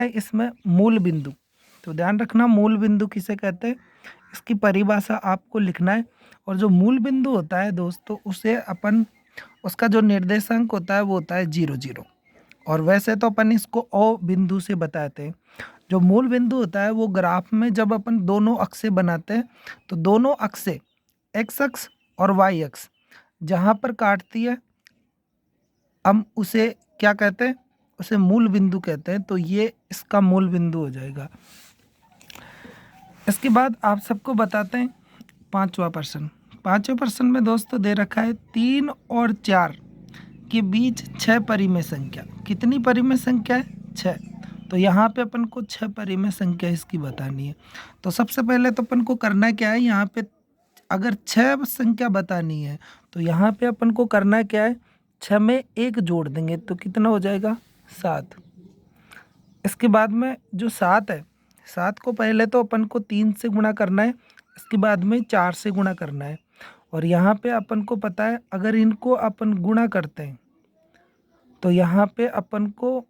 है इसमें मूल बिंदु। तो ध्यान रखना मूल बिंदु किसे कहते हैं, इसकी परिभाषा आपको लिखना है। और जो मूल बिंदु होता है दोस्तों उसे अपन उसका जो निर्देशांक होता है वो होता है 0 0। और वैसे तो अपन इसको ओ बिंदु से बताते हैं। जो मूल बिंदु होता है वो ग्राफ में जब अपन दोनों अक्षें बनाते हैं तो दोनों अक्षें एक्स अक्ष और वाई अक्ष जहाँ पर काटती है हम उसे क्या कहते हैं, उसे मूल बिंदु कहते हैं। तो ये इसका मूल बिंदु हो जाएगा। इसके बाद आप सबको बताते हैं पांचवा प्रश्न। पांचवें प्रश्न में दोस्तों दे रखा है 3 और 4 के बीच 6 परिमेय संख्या। कितनी परिमेय संख्या है? 6। तो यहाँ पे अपन को 6 परिमेय संख्या इसकी बतानी है। तो सबसे पहले तो अपन को करना क्या है, यहाँ पे अगर 6 संख्या बतानी है तो यहाँ पे अपन को करना क्या है, 6 में 1 जोड़ देंगे तो कितना हो जाएगा? 7। इसके बाद में जो 7 है, 7 को पहले तो अपन को 3 से गुणा करना है, इसके बाद में 4 से गुणा करना है। और यहाँ पे अपन को पता है अगर इनको अपन गुणा करते हैं तो यहाँ पे अपन को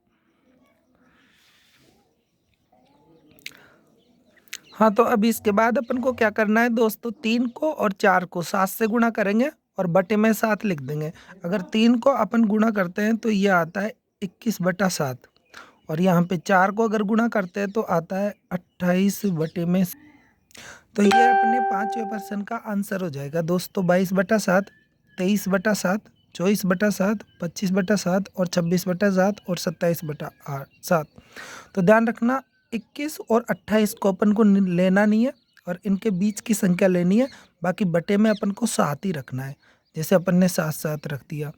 हाँ, तो अभी इसके बाद अपन को क्या करना है दोस्तों, 3 को और 4 को 7 से गुणा करेंगे और बटे में 7 लिख देंगे। अगर 3 को अपन गुणा करते हैं तो ये आता है 21/7। और यहाँ पे 4 को अगर गुणा करते हैं तो आता है 28/। तो ये अपने पांचवें प्रश्न का आंसर हो जाएगा दोस्तों। 22/7, 23/7, 24/7, 25/7 और 26/7 और 27/7। तो ध्यान रखना 21 और 28 को अपन को लेना नहीं है और इनके बीच की संख्या लेनी है। बाकी बटे में अपन को 7 ही रखना है, जैसे अपन ने 7 रख दिया।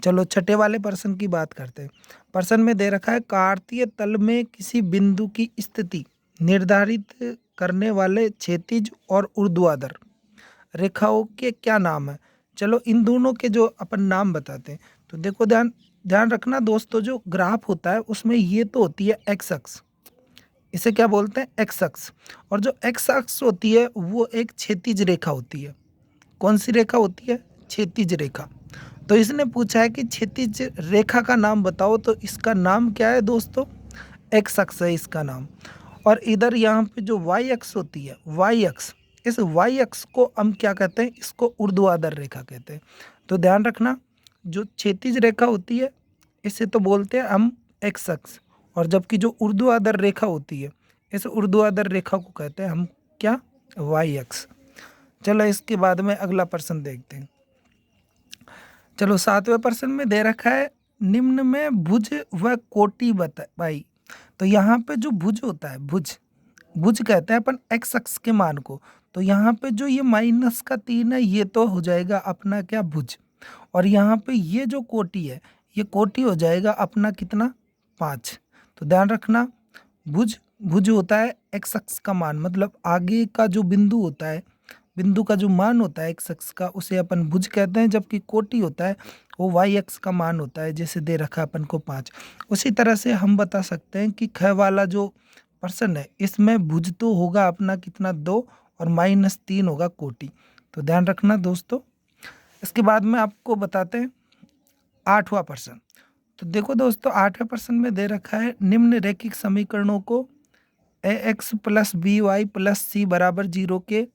चलो छठे वाले प्रश्न की बात करते हैं। प्रश्न में दे रखा है कार्तीय तल में किसी बिंदु की स्थिति निर्धारित करने वाले क्षैतिज और ऊर्ध्वाधर रेखाओं के क्या नाम है? चलो इन दोनों के जो अपन नाम बताते हैं। तो देखो ध्यान ध्यान रखना दोस्तों, जो ग्राफ होता है उसमें ये तो होती है एक्स अक्ष, इसे क्या बोलते हैं? एक्स अक्ष। और जो एक्स अक्ष होती है वो एक क्षैतिज रेखा होती है। कौन सी रेखा होती है? क्षैतिज रेखा। तो इसने पूछा है कि क्षैतिज रेखा का नाम बताओ, तो इसका नाम क्या है दोस्तों? एक्स अक्ष है इसका नाम। और इधर यहाँ पे जो वाई अक्ष होती है, वाई अक्ष, इस वाई अक्ष को हम क्या कहते हैं? इसको ऊर्ध्वाधर रेखा कहते हैं। तो ध्यान रखना जो क्षैतिज रेखा होती है इसे तो बोलते हैं हम एक्स अक्ष, और जबकि जो ऊर्ध्वाधर रेखा होती है इस ऊर्ध्वाधर रेखा को कहते हैं हम क्या? वाई अक्ष। चलो इसके बाद में अगला प्रश्न देखते हैं। चलो 7वें प्रश्न में दे रखा है निम्न में भुज व कोटि बताई। तो यहाँ पे जो भुज होता है, भुज भुज कहते हैं अपन एक्स अक्ष के मान को। तो यहाँ पे जो ये -3 है ये तो हो जाएगा अपना क्या? भुज। और यहाँ पे ये जो कोटि है ये कोटि हो जाएगा अपना कितना? 5। तो ध्यान रखना भुज भुज होता है एक्स अक्ष का मान, मतलब आगे का जो बिंदु होता है, बिंदु का जो मान होता है एक्स अक्ष का उसे अपन भुज कहते हैं। जबकि कोटि होता है वो वाई अक्ष का मान होता है, जैसे दे रखा है अपन को 5। उसी तरह से हम बता सकते हैं कि ख वाला जो प्रश्न है इसमें भुज तो होगा अपना कितना? 2 और -3 होगा कोटि। तो ध्यान रखना दोस्तों। इसके बाद में आपको बताते हैं 8वां प्रश्न। तो देखो दोस्तों 8वें प्रश्न में दे रखा है निम्न रैखिक समीकरणों को ax + by + c = 0 के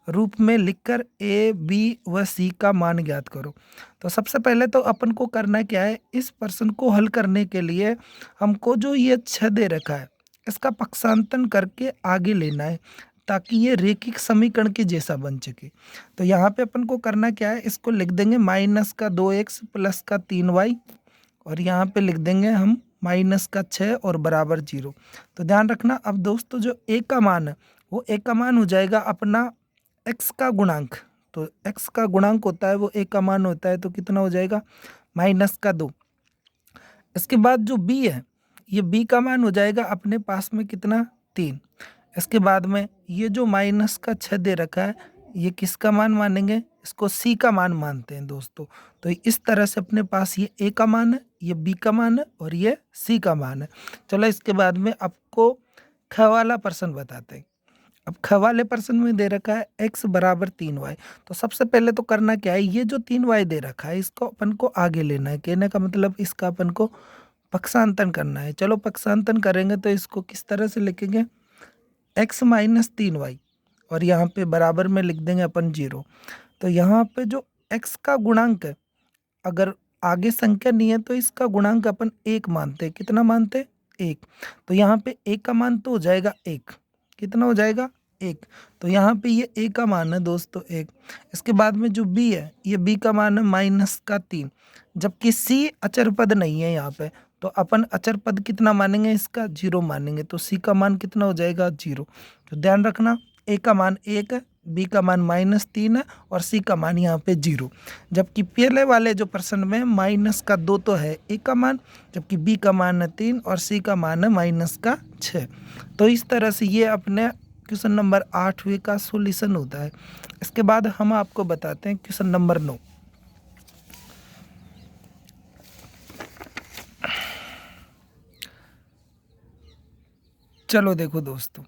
रूप में लिखकर a, b व c का मान ज्ञात करो। तो सबसे पहले तो अपन को करना क्या है, इस प्रश्न को हल करने के लिए हमको जो ये 6 दे रखा है इसका पक्षांतन करके आगे लेना है ताकि ये रैखिक समीकरण के जैसा बन सके। तो यहाँ पे अपन को करना क्या है, इसको लिख देंगे -2x + 3y और यहाँ पे लिख देंगे हम -6 और बराबर 0। तो ध्यान रखना अब दोस्तों जो a का मान है वो a का मान हो जाएगा अपना x का गुणांक। तो x का गुणांक होता है वो a का मान होता है, तो कितना हो जाएगा? -2। इसके बाद जो b है ये b का मान हो जाएगा अपने पास में कितना? 3। इसके बाद में ये जो -6 दे रखा है ये किसका मान मानेंगे? इसको c का मान मानते हैं दोस्तों। तो इस तरह से अपने पास ये a का मान है, ये b का मान है और ये c का मान है। चलो इसके बाद में आपको ख वाला प्रश्न बताते हैं। अब ख वाले प्रश्न में दे रखा है x = 3y। तो सबसे पहले तो करना क्या है, ये जो 3y दे रखा है इसको अपन को आगे लेना है। कहने का मतलब इसका अपन को पक्षांतन करना है। चलो पक्षांतन करेंगे तो इसको किस तरह से लिखेंगे, x माइनस 3y और यहाँ पे बराबर में लिख देंगे अपन 0। तो यहाँ पे जो x का गुणांक है, अगर आगे संख्या नहीं है तो इसका गुणांक अपन 1 मानते हैं। कितना मानते हैं, 1। तो यहाँ पे a का मान तो हो जाएगा 1। कितना हो जाएगा, 1। तो यहाँ पे ये a का मान है दोस्तों 1। इसके बाद में जो b है, ये b का मान है -3, जबकि c अचर पद नहीं है यहाँ पे। तो अपन अचर पद कितना मानेंगे, इसका 0 मानेंगे। तो c का मान कितना हो जाएगा, 0। तो ध्यान रखना, a का मान 1 है, b का मान -3 है और c का मान यहाँ पे 0। जबकि पहले वाले जो प्रश्न में -2 तो है a का मान, जबकि b का मान है 3 और c का मान है -6। तो इस तरह से ये अपने क्वेश्चन नंबर 8वें का सॉल्यूशन होता है। इसके बाद हम आपको बताते हैं क्वेश्चन नंबर 9। चलो देखो दोस्तों,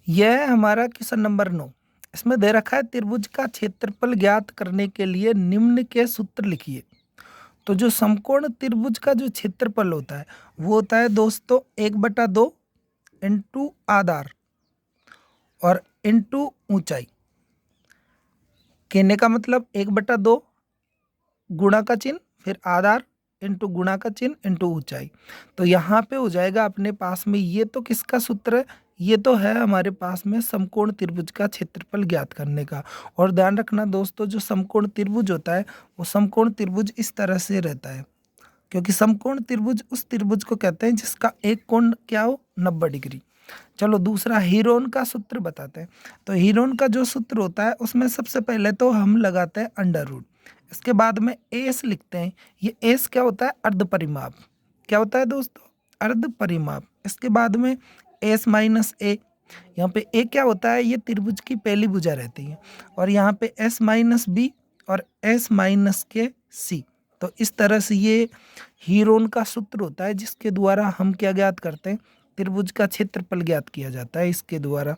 यह है हमारा क्वेश्चन नंबर 9। इसमें दे रखा है त्रिभुज का क्षेत्रफल ज्ञात करने के लिए निम्न के सूत्र लिखिए। तो जो समकोण त्रिभुज का जो क्षेत्रफल होता है वो होता है दोस्तों 1/2 इंटू आधार और इंटू ऊंचाई। कहने का मतलब 1/2 गुणा का चिन्ह, फिर आधार इंटू गुणा का चिन्ह इंटू ऊंचाई। तो यहाँ पे हो जाएगा अपने पास में, ये तो किसका सूत्र है, ये तो है हमारे पास में समकोण त्रिभुज का क्षेत्रफल ज्ञात करने का। और ध्यान रखना दोस्तों, जो समकोण त्रिभुज होता है वो समकोण त्रिभुज इस तरह से रहता है, क्योंकि समकोण त्रिभुज उस त्रिभुज को कहते हैं जिसका एक कोण क्या हो, 90 डिग्री। चलो दूसरा हीरोन का सूत्र बताते हैं। तो हीरोन का जो सूत्र होता है उसमें सबसे पहले तो हम लगाते हैं अंडर रूट, इसके बाद में एस लिखते हैं। ये एस क्या होता है, अर्ध परिमाप। क्या होता है दोस्तों, अर्ध परिमाप। इसके बाद में एस माइनस ए, यहाँ पे ए क्या होता है, ये त्रिभुज की पहली भुजा रहती है। और यहाँ पे एस माइनस बी और एस माइनस के सी। तो इस तरह से ये हीरोन का सूत्र होता है जिसके द्वारा हम क्या ज्ञात करते हैं, त्रिभुज का क्षेत्रफल ज्ञात किया जाता है इसके द्वारा।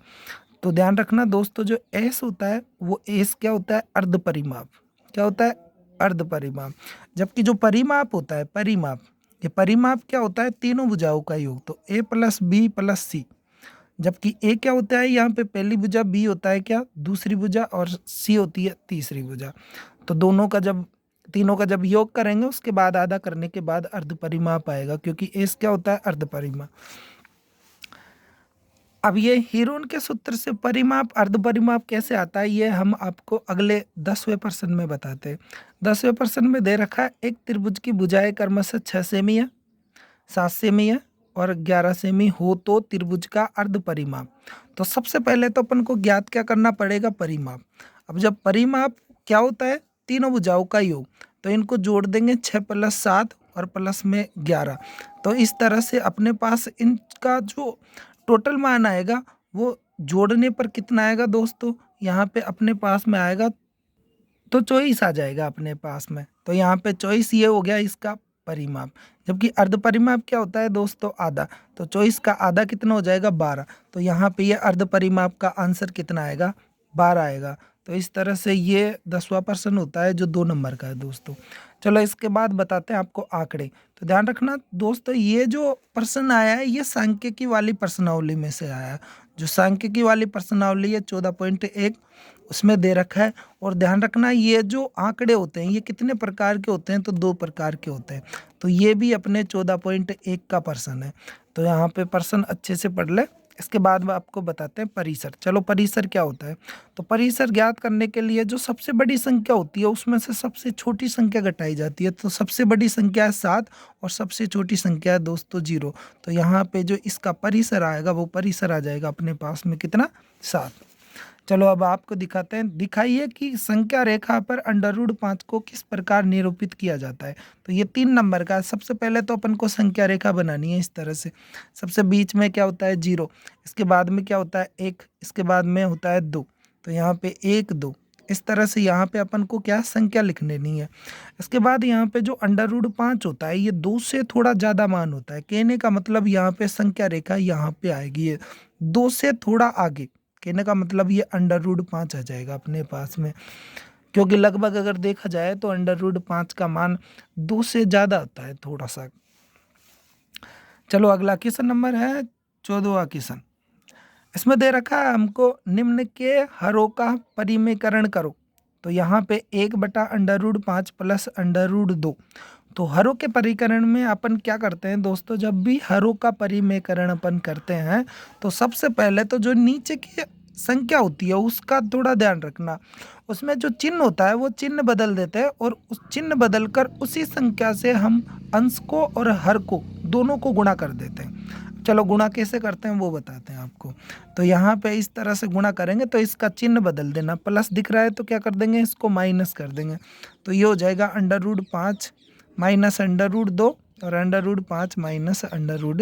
तो ध्यान रखना दोस्तों, जो एस होता है वो एस क्या होता है, अर्ध परिमाप। क्या होता है, अर्ध परिमाप। जबकि जो परिमाप होता है, परिमाप, ये परिमाप क्या होता है, तीनों भुजाओं का योग। तो ए प्लस बी प्लस सी। जबकि ए क्या होता है, यहाँ पे पहली भुजा, बी होता है क्या, दूसरी भुजा, और सी होती है तीसरी भुजा। तो दोनों का जब, तीनों का जब योग करेंगे उसके बाद आधा करने के बाद अर्ध परिमाप आएगा, क्योंकि एस क्या होता है, अर्ध परिमाप। अब ये हीरोन के सूत्र से परिमाप अर्ध परिमाप कैसे आता है, ये हम आपको अगले 10वें प्रश्न में बताते हैं। 10वें प्रश्न में दे रखा है एक त्रिभुज की भुजाएं क्रमशः 6 सेमी है, 7 सेमी है और 11 सेमी हो तो त्रिभुज का अर्ध परिमाप। तो सबसे पहले तो अपन को ज्ञात क्या करना पड़ेगा, परिमाप। अब जब परिमाप क्या होता है, तीनों भुजाओं का योग, तो इनको जोड़ देंगे 6 + 7 और प्लस में 11। तो इस तरह से अपने पास इनका जो टोटल मान आएगा वो जोड़ने पर कितना आएगा दोस्तों, यहाँ पे अपने पास में आएगा तो 24 आ जाएगा अपने पास में। तो यहाँ पे 24 ये हो गया इसका परिमाप। जबकि अर्ध परिमाप क्या होता है दोस्तों, आधा। तो 24 का आधा कितना हो जाएगा, 12। तो यहाँ पे ये अर्ध परिमाप का आंसर कितना आएगा, 12 आएगा। तो इस तरह से ये 10वां प्रश्न होता है जो 2 नंबर का है दोस्तों। चलो इसके बाद बताते हैं आपको आंकड़े। तो ध्यान रखना दोस्तों, ये जो प्रश्न आया है ये सांख्यिकी वाली प्रश्नावली में से आया है। जो सांख्यिकी वाली प्रश्नावली है 14.1 उसमें दे रखा है। और ध्यान रखना, ये जो आंकड़े होते हैं ये कितने प्रकार के होते हैं, तो 2 प्रकार के होते हैं। तो ये भी अपने 14.1 का प्रश्न है। तो यहाँ पे प्रश्न अच्छे से पढ़ ले। इसके बाद में आपको बताते हैं परिसर। चलो परिसर क्या होता है, तो परिसर ज्ञात करने के लिए जो सबसे बड़ी संख्या होती है उसमें से सबसे छोटी संख्या घटाई जाती है। तो सबसे बड़ी संख्या है 7 और सबसे छोटी संख्या है दोस्तों 0। तो यहाँ पे जो इसका परिसर आएगा वो परिसर आ जाएगा अपने पास में कितना, 7। चलो अब आपको दिखाते हैं, दिखाइए कि संख्या रेखा पर √5 को किस प्रकार निरूपित किया जाता है। तो ये 3 नंबर का है। सबसे पहले तो अपन को संख्या रेखा बनानी है इस तरह से। सबसे बीच में क्या होता है, 0। इसके बाद में क्या होता है, 1। इसके बाद में होता है 2। तो यहाँ पे 1 2 इस तरह से यहाँ पे अपन को क्या संख्या लिख लेनी है। इसके बाद यहाँ पे जो √5 होता है ये 2 से थोड़ा ज़्यादा मान होता है। कहने का मतलब यहाँ पे संख्या रेखा यहाँ पे आएगी, ये 2 से थोड़ा आगे। कहने का मतलब ये √5 आ जाएगा अपने पास में, क्योंकि लगभग अगर देखा जाए तो अंडर रूट 5 का मान 2 से ज़्यादा होता है थोड़ा सा। चलो अगला क्वेश्चन नंबर है 14वां क्वेश्चन। इसमें दे रखा है हमको निम्न के हरों का परिमेयकरण करो। तो यहाँ पे 1/√5 प्लस अंडर रूट 2। तो हरों के परिकरण में अपन क्या करते हैं दोस्तों, जब भी हरों का परिमेयकरण अपन करते हैं तो सबसे पहले तो जो नीचे की संख्या होती है उसका थोड़ा ध्यान रखना। उसमें जो चिन्ह होता है वो चिन्ह बदल देते हैं और उस चिन्ह बदल कर उसी संख्या से हम अंश को और हर को दोनों को गुणा कर देते हैं। चलो गुणा कैसे करते हैं वो बताते हैं आपको। तो यहाँ पे इस तरह से गुणा करेंगे तो इसका चिन्ह बदल देना, प्लस दिख रहा है तो क्या कर देंगे, इसको माइनस कर देंगे। तो ये हो जाएगा under root 5 minus under root 2 और under root 5 minus under root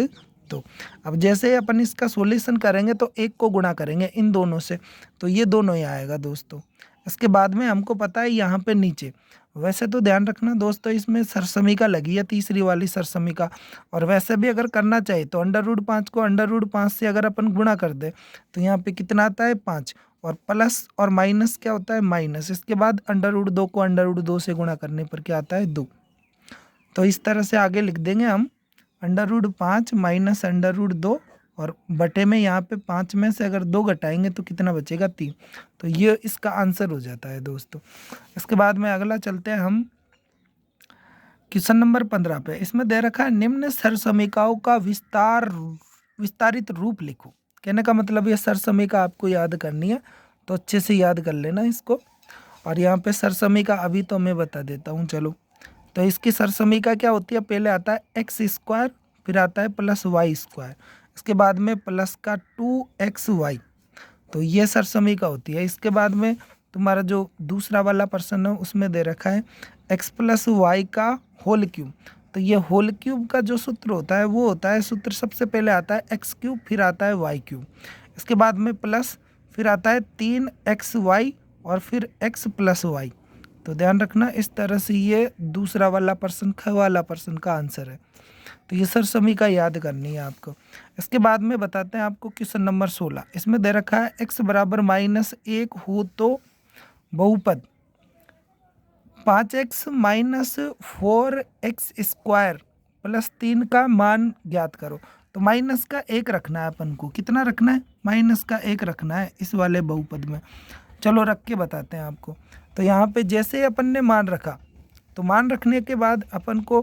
2। अब जैसे ही अपन इसका सॉल्यूशन करेंगे तो एक को गुणा करेंगे इन दोनों से, तो ये दोनों ही आएगा दोस्तों। इसके बाद में हमको पता है यहाँ पे नीचे, वैसे तो ध्यान रखना दोस्तों इसमें सरसमीका लगी है, तीसरी वाली सरसमीका। और वैसे भी अगर करना चाहिए तो अंडर रूट 5 को अंडर रूट 5 से अगर अपन गुणा कर दे तो यहाँ पे कितना आता है 5, और प्लस और माइनस क्या होता है माइनस। इसके बाद अंडर रूट 2 को अंडर रूट 2 से गुणा करने पर क्या आता है 2। तो इस तरह से आगे लिख देंगे हम under root 5 minus under root 2, और बटे में यहाँ पे 5 में से अगर 2 घटाएंगे तो कितना बचेगा 3। तो ये इसका आंसर हो जाता है दोस्तों। इसके बाद में अगला चलते हैं हम क्वेश्चन नंबर 15 पे। इसमें दे रखा है निम्न सरसमीकाओं का विस्तारित रूप लिखो। कहने का मतलब ये सरसमीका आपको याद करनी है तो अच्छे से याद कर लेना इसको। और यहाँ पे सरसमीका अभी तो मैं बता देता हूँ। चलो तो इसकी सरसमीका क्या होती है, पहले आता है x², फिर आता है +y², इसके बाद में प्लस का 2xy। तो ये सरसमीका होती है। इसके बाद में तुम्हारा जो दूसरा वाला प्रश्न है उसमें दे रखा है x + y का होल क्यूब। तो ये होल क्यूब का जो सूत्र होता है वो होता है, सूत्र सबसे पहले आता है x3, फिर आता है y3, इसके बाद में प्लस, फिर आता है 3xy और फिर x + y। तो ध्यान रखना इस तरह से ये दूसरा वाला प्रश्न ख वाला प्रश्न का आंसर है। तो ये सरसमीका याद करनी है आपको। इसके बाद में बताते हैं आपको क्वेश्चन नंबर 16। इसमें दे रखा है x = -1 हो तो बहुपद 5x - 4x² + 3 का मान ज्ञात करो। तो माइनस का 1 रखना है अपन को। कितना रखना है, माइनस का 1 रखना है इस वाले बहुपद में। चलो रख के बताते हैं आपको। तो यहाँ पे जैसे ही अपन ने मान रखा तो मान रखने के बाद अपन को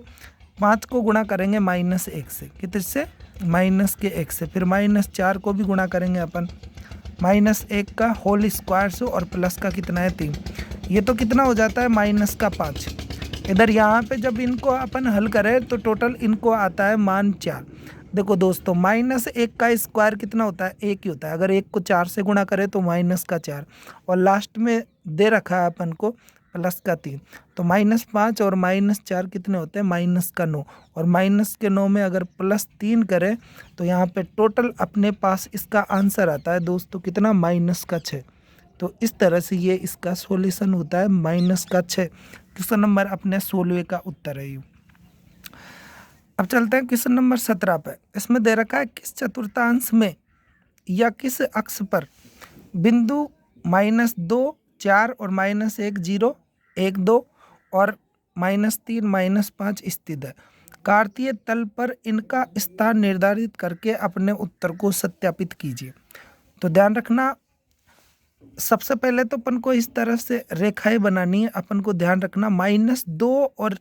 5 को गुणा करेंगे -1 से, कितने से, -1 से। फिर -4 को भी गुणा करेंगे अपन -1 का होल स्क्वायर से, और प्लस का कितना है 3। ये तो कितना हो जाता है -5। इधर यहाँ पे जब इनको अपन हल करें तो टोटल इनको आता है मान 4। देखो दोस्तों -1 का स्क्वायर कितना होता है, 1 ही होता है। अगर 1 को 4 से गुणा करें तो -4, और लास्ट में दे रखा है अपन को प्लस का 3। तो -5 और -4 कितने होते हैं, -9, और -9 में अगर +3 करें तो यहाँ पे टोटल अपने पास इसका आंसर आता है दोस्तों कितना, -6। तो इस तरह से ये इसका सॉल्यूशन होता है -6। क्वेश्चन नंबर अपने 16वें का उत्तर है ये। अब चलते हैं क्वेश्चन नंबर 17 पे। इसमें दे रखा है किस चतुर्थांश में या किस अक्ष पर बिंदु -2, 4 और -1, 0, 1, 2 और -3, -5 स्थित है। कार्तीय तल पर इनका स्थान निर्धारित करके अपने उत्तर को सत्यापित कीजिए। तो ध्यान रखना सबसे पहले तो अपन को इस तरह से रेखाएं बनानी है। अपन को ध्यान रखना -2 और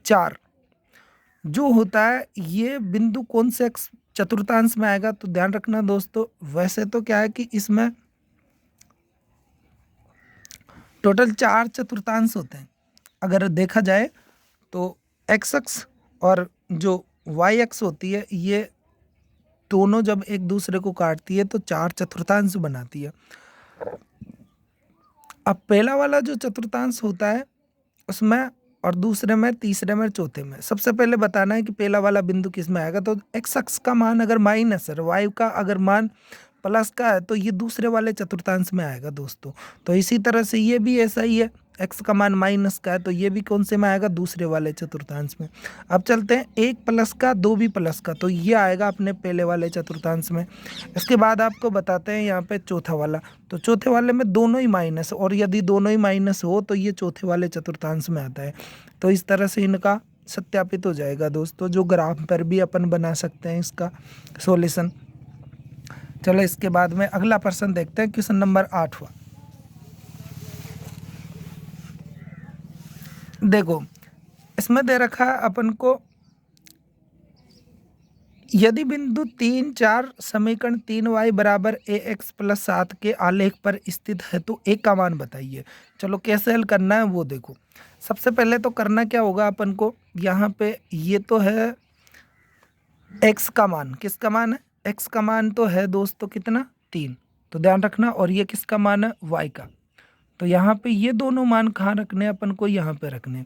4 जो होता है ये बिंदु कौन से चतुर्थांश में आएगा। तो ध्यान रखना दोस्तों, वैसे तो क्या है कि इसमें टोटल 4 चतुर्थांश होते हैं अगर देखा जाए तो। x अक्ष और जो y अक्ष होती है ये दोनों जब एक दूसरे को काटती है तो 4 चतुर्थांश बनाती है। अब पहला वाला जो चतुर्थांश होता है उसमें, और दूसरे में, तीसरे में, चौथे में, सबसे पहले बताना है कि पहला वाला बिंदु किस में आएगा। तो x अक्ष का मान अगर माइनस है, y का अगर मान प्लस का है तो ये दूसरे वाले चतुर्थांश में आएगा दोस्तों। तो इसी तरह से ये भी ऐसा ही है। x का मान माइनस का है तो ये भी कौन से में आएगा, दूसरे वाले चतुर्थांश में। अब चलते हैं 1 प्लस का 2 भी प्लस का, तो ये आएगा अपने पहले वाले चतुर्थांश में। इसके बाद आपको बताते हैं यहाँ पे चौथा वाला, तो चौथे वाले में दोनों ही माइनस, और यदि दोनों ही माइनस हो तो ये चौथे वाले चतुर्थांश में आता है। तो इस तरह से इनका सत्यापित हो जाएगा दोस्तों, जो ग्राफ पर भी अपन बना सकते हैं इसका सॉल्यूशन। चलो इसके बाद में अगला प्रश्न देखते हैं, क्वेश्चन नंबर 8वां। देखो इसमें दे रखा है अपन को, यदि बिंदु 3, 4 समीकरण 3y बराबर ax प्लस 7 के आलेख पर स्थित है तो a का मान बताइए। चलो कैसे हल करना है वो देखो। सबसे पहले तो करना क्या होगा अपन को, यहाँ पे ये तो है x का मान, किसका मान है, x का मान तो है दोस्तों कितना 3, तो ध्यान रखना। और ये किसका मान है, y का। तो यहाँ पे ये दोनों मान कहाँ रखने अपन को, यहाँ पे रखने।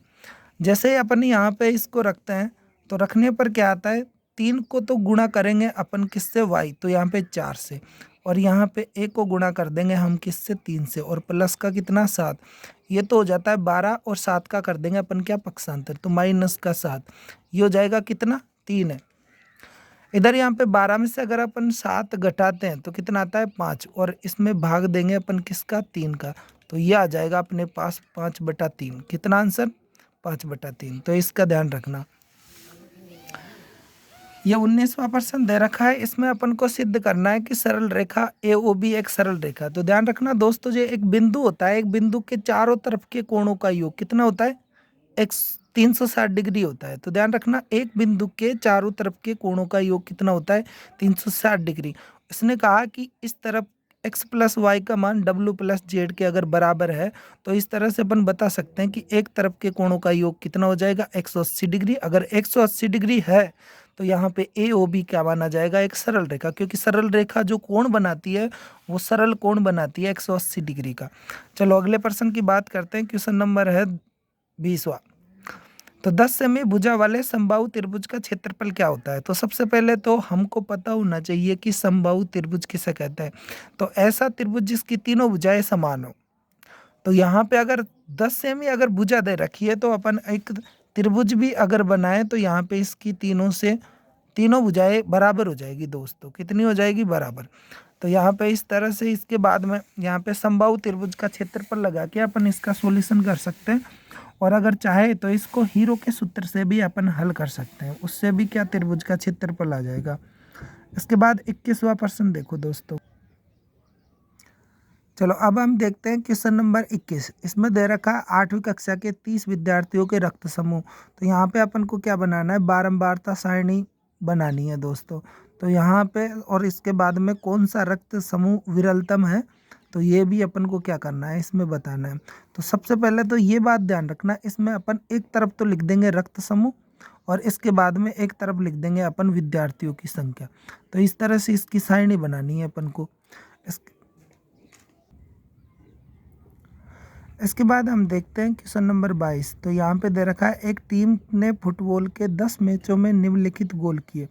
जैसे अपन यहाँ पे इसको रखते हैं तो रखने पर क्या आता है, 3 को तो गुणा करेंगे अपन किससे, y, तो यहाँ पे 4 से, और यहाँ पे a को गुणा कर देंगे हम किससे, 3 से, और प्लस का कितना 7, ये तो हो जाता है 12, और 7 का कर देंगे अपन क्या, पक्षांतर, तो माइनस का 7, ये हो जाएगा कितना 3 है। इधर यहाँ पे 12 में से अगर अपन 7 घटाते हैं तो कितना आता है 5, और इसमें भाग देंगे अपन किसका, 3 का, तो ये आ जाएगा अपने पास 5/3। कितना आंसर, 5/3। तो इसका ध्यान रखना। ये 19वां प्रश्न दे रखा है, इसमें अपन को सिद्ध करना है कि सरल रेखा AOB एक सरल रेखा। तो ध्यान रखना दोस्तों, जो एक बिंदु होता है, एक बिंदु के चारों तरफ के कोणों का योग कितना होता है, 360 डिग्री होता है। तो ध्यान रखना, एक बिंदु के चारों तरफ के कोणों का योग कितना होता है, 360 डिग्री। इसने कहा कि इस तरफ x प्लस वाई का मान w प्लस जेड के अगर बराबर है तो इस तरह से अपन बता सकते हैं कि एक तरफ के कोणों का योग कितना हो जाएगा, 180 डिग्री। अगर 180 डिग्री है तो यहाँ पे AOB क्या माना जाएगा, एक सरल रेखा, क्योंकि सरल रेखा जो कोण बनाती है वो सरल कोण बनाती है 180 डिग्री का। चलो अगले प्रश्न की बात करते हैं, क्वेश्चन नंबर है 20वां। तो 10 सेमी भुजा वाले समबाहु त्रिभुज का क्षेत्रफल क्या होता है। तो सबसे पहले तो हमको पता होना चाहिए कि समबाहु त्रिभुज किसे कहते हैं। तो ऐसा त्रिभुज जिसकी तीनों भुजाएं समान हो। तो यहाँ पे अगर 10 सेमी अगर भुजा दे रखी है तो अपन एक त्रिभुज भी अगर बनाए तो यहाँ पे इसकी तीनों भुजाएं बराबर हो जाएगी दोस्तों। कितनी हो जाएगी, बराबर। तो यहाँ पे इस तरह से इसके बाद में यहाँ पे समबाहु त्रिभुज का क्षेत्रफल लगा के अपन इसका सॉल्यूशन कर सकते हैं, और अगर चाहे तो इसको हीरो के सूत्र से भी अपन हल कर सकते हैं, उससे भी क्या त्रिभुज का क्षेत्रफल आ जाएगा। इसके बाद 21वां प्रश्न देखो दोस्तों। चलो अब हम देखते हैं क्वेश्चन नंबर 21। इसमें दे रखा है 8वीं कक्षा के 30 विद्यार्थियों के रक्त समूह। तो यहाँ पे अपन को क्या बनाना है, बारंबारता सारणी बनानी है दोस्तों। तो यहाँ पे और इसके बाद में कौन सा रक्त समूह विरलतम है, तो ये भी अपन को क्या करना है, इसमें बताना है। तो सबसे पहले तो ये बात ध्यान रखना, इसमें अपन एक तरफ तो लिख देंगे रक्त समूह, और इसके बाद में एक तरफ लिख देंगे अपन विद्यार्थियों की संख्या। तो इस तरह से इसकी सारणी बनानी है अपन को। इसके बाद हम देखते हैं क्वेश्चन नंबर 22। तो यहाँ पे दे रखा है, एक टीम ने फुटबॉल के 10 मैचों में निम्नलिखित गोल किए।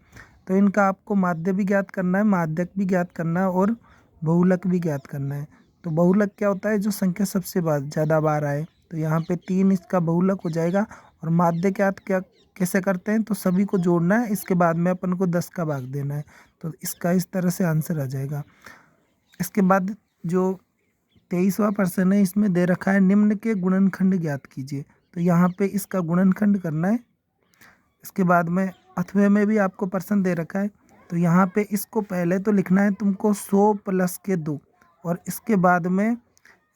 तो इनका आपको माध्य भी ज्ञात करना है, माध्यक भी ज्ञात करना है, और बहुलक भी ज्ञात करना है। तो बहुलक क्या होता है, जो संख्या सबसे ज़्यादा बार आए। तो यहाँ पे 3 इसका बहुलक हो जाएगा। और माध्य ज्ञात क्या कैसे करते हैं, तो सभी को जोड़ना है, इसके बाद में अपन को 10 का भाग देना है। तो इसका इस तरह से आंसर आ जाएगा। इसके बाद जो 23वां प्रश्न है, इसमें दे रखा है, निम्न के गुणनखंड ज्ञात कीजिए। तो यहाँ पे इसका गुणनखंड करना है। इसके बाद में अथवे में भी आपको प्रश्न दे रखा है। तो यहाँ पे इसको पहले तो लिखना है तुमको 100 + के 2, और इसके बाद में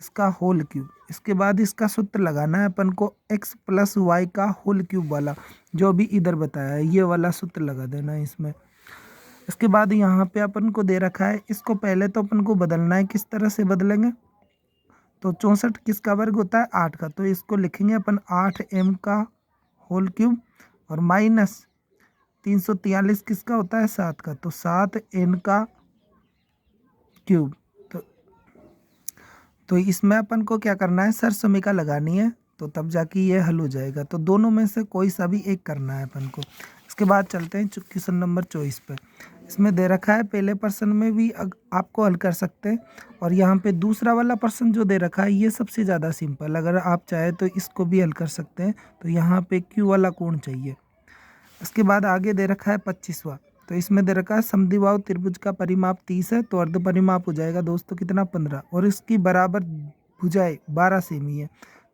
इसका होल क्यूब। इसके बाद इसका सूत्र लगाना है अपन को x + y का होल क्यूब वाला, जो भी इधर बताया है ये वाला सूत्र लगा देना है इसमें। इसके बाद यहाँ पे अपन को दे रखा है, इसको पहले तो अपन को बदलना है। किस तरह से बदलेंगे, तो 64 किसका वर्ग होता है, 8 का। तो इसको लिखेंगे अपन 8m का होल क्यूब, और माइनस 343 किसका होता है, 7 का। तो 7n का क्यूब। तो इसमें अपन को क्या करना है, सरसमीका लगानी है, तो तब जाके ये हल हो जाएगा। तो दोनों में से कोई सा भी एक करना है अपन को। इसके बाद चलते हैं क्वेश्चन नंबर 24 पे। इसमें दे रखा है पहले पर्सन में भी आपको हल कर सकते हैं, और यहाँ पे दूसरा वाला पर्सन जो दे रखा है ये सबसे ज़्यादा सिंपल, अगर आप चाहे तो इसको भी हल कर सकते हैं। तो यहाँ पे क्यू वाला कोण चाहिए। इसके बाद आगे दे रखा है 25वां, तो इसमें दे रखा है समद्विबाहु त्रिभुज का परिमाप 30 है, तो अर्ध परिमाप हो जाएगा दोस्तों कितना 15, और इसकी बराबर भुजाएं 12 सेमी है,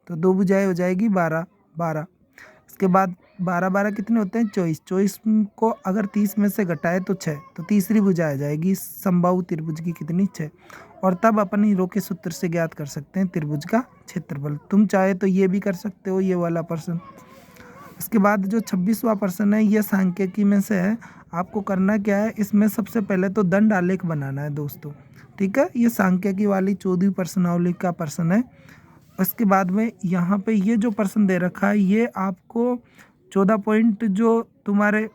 तो 2 भुजाएं हो जाएगी 12 12। इसके बाद 12 12 कितने होते हैं 24, 24 को अगर 30 में से घटाए तो 6, तो तीसरी भुजा आ जाएगी समबाहु त्रिभुज की कितनी 6, और तब अपन हीरो के सूत्र से ज्ञात कर सकते हैं त्रिभुज का क्षेत्रफल। तुम चाहे तो ये भी कर सकते हो, ये वाला प्रश्न। इसके बाद जो 26वां प्रश्न है ये सांख्यिकी में से है। आपको करना क्या है, इसमें सबसे पहले तो दंड आलेख बनाना है दोस्तों, ठीक है। ये सांख्यिकी वाली 14वीं प्रश्नावली का प्रश्न है। उसके बाद में यहाँ पे ये जो प्रश्न दे रखा है ये आपको 14 पॉइंट जो तुम्हारे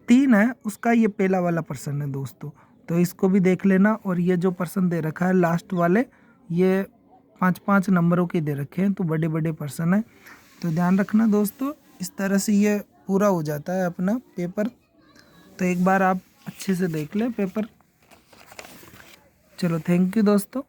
3 है उसका ये पहला वाला प्रश्न है दोस्तों, तो इसको भी देख लेना। और ये जो प्रश्न दे रखा है लास्ट वाले ये 5-5 नंबरों के दे रखे हैं, तो बड़े बड़े प्रश्न हैं, तो ध्यान रखना दोस्तों। इस तरह से ये पूरा हो जाता है अपना पेपर, तो एक बार आप अच्छे से देख लें पेपर। चलो थैंक यू दोस्तों।